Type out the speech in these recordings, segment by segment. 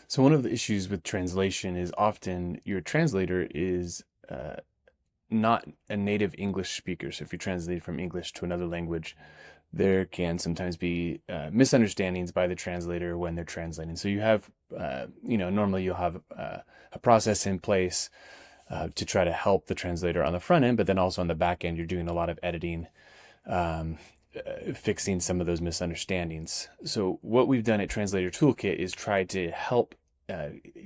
So one of the issues with translation is often your translator is not a native English speaker. So if you translate from English to another language, there can sometimes be misunderstandings by the translator when they're translating. So you have, normally you'll have a process in place to try to help the translator on the front end, but then also on the back end, you're doing a lot of editing, um, fixing some of those misunderstandings. So what we've done at Translator Toolkit is try to help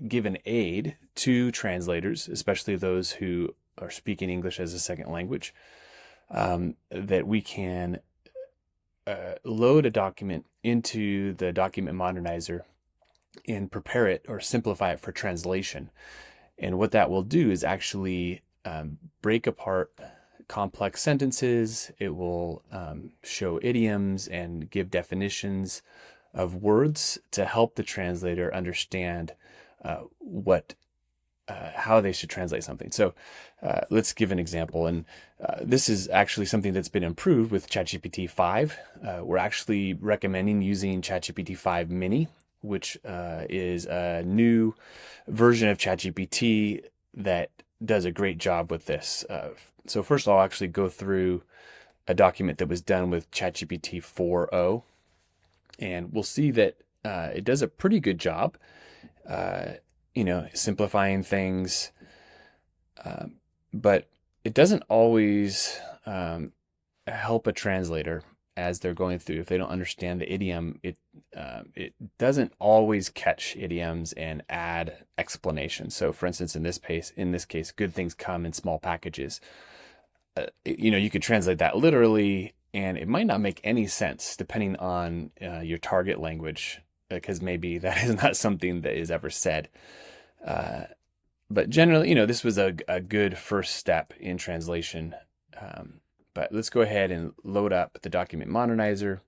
give an aid to translators, especially those who are speaking English as a second language, that we can load a document into the Document Modernizer and prepare it or simplify it for translation. And what that will do is actually break apart complex sentences. It will show idioms and give definitions of words to help the translator understand how they should translate something. So let's give an example. And this is actually something that's been improved with ChatGPT 5. We're actually recommending using ChatGPT 5 Mini, which is a new version of ChatGPT that does a great job with this. So first I'll actually go through a document that was done with ChatGPT 4.0, and we'll see that it does a pretty good job, simplifying things, but it doesn't always help a translator as they're going through. If they don't understand the idiom, it doesn't always catch idioms and add explanations. So for instance, in this case, good things come in small packages. You could translate that literally, and it might not make any sense depending on your target language, because maybe that is not something that is ever said. But generally, this was a good first step in translation. But let's go ahead and load up the Document Modernizer.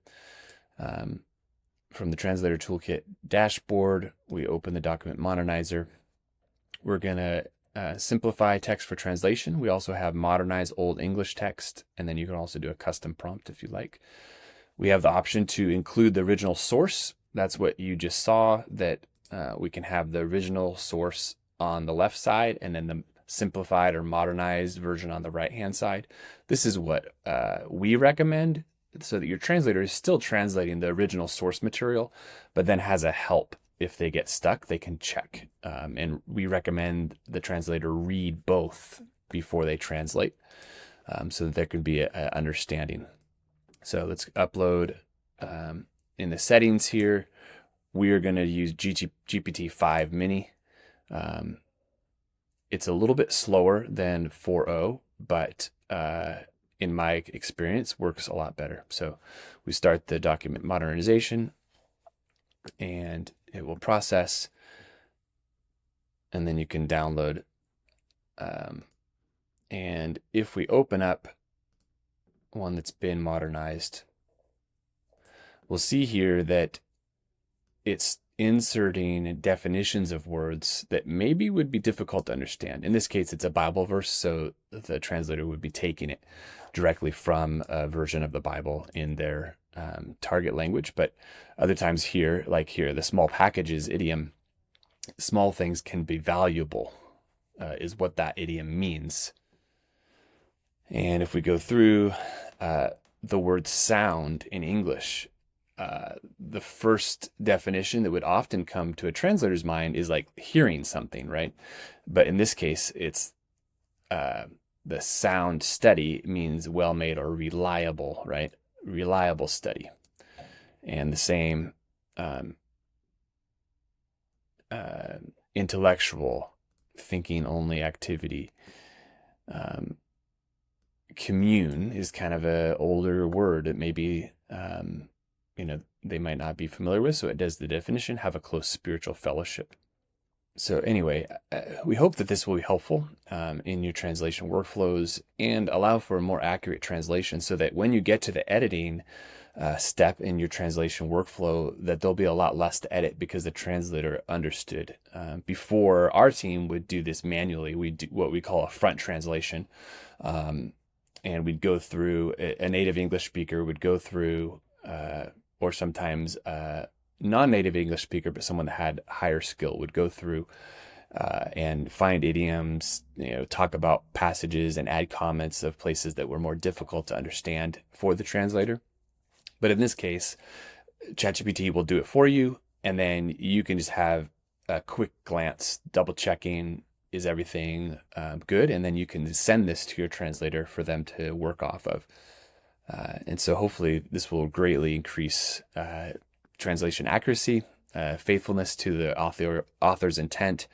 From the Translator Toolkit dashboard, we open the Document Modernizer. We're going to simplify text for translation. We also have modernize old English text, and then you can also do a custom prompt if you like. We have the option to include the original source. That's what you just saw, that we can have the original source on the left side and then the simplified or modernized version on the right hand side. This is what we recommend, so that your translator is still translating the original source material, but then has a help. If they get stuck, they can check. And we recommend the translator read both before they translate, so that there can be an understanding. So let's upload. In the settings here, we are going to use GPT-5 Mini. It's a little bit slower than 4.0, but in my experience, works a lot better. So we start the document modernization, and it will process, and then you can download. And if we open up one that's been modernized, we'll see here that it's inserting definitions of words that maybe would be difficult to understand. In this case, it's a Bible verse, so the translator would be taking it directly from a version of the Bible in their target language. But other times here, like here, the small packages idiom, small things can be valuable, is what that idiom means. And if we go through the word sound in English, the first definition that would often come to a translator's mind is like hearing something, right? But in this case, it's the sound steady means well-made or reliable, right? Reliable study. And the same intellectual, thinking only activity. Commune is kind of an older word. It may be, they might not be familiar with, so it does the definition, have a close spiritual fellowship. So anyway, we hope that this will be helpful in your translation workflows and allow for a more accurate translation, so that when you get to the editing step in your translation workflow, that there'll be a lot less to edit because the translator understood. Before, our team would do this manually. We'd do what we call a front translation. And we'd go through, a native English speaker would go through, or sometimes non-native English speaker, but someone that had higher skill would go through and find idioms, talk about passages and add comments of places that were more difficult to understand for the translator. But in this case, ChatGPT will do it for you, and then you can just have a quick glance, double checking, is everything good? And then you can send this to your translator for them to work off of. And so hopefully this will greatly increase translation accuracy, faithfulness to the author's intent,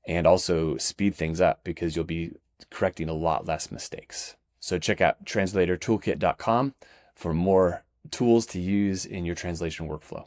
and also speed things up because you'll be correcting a lot less mistakes. So check out TranslatorToolkit.com for more tools to use in your translation workflow.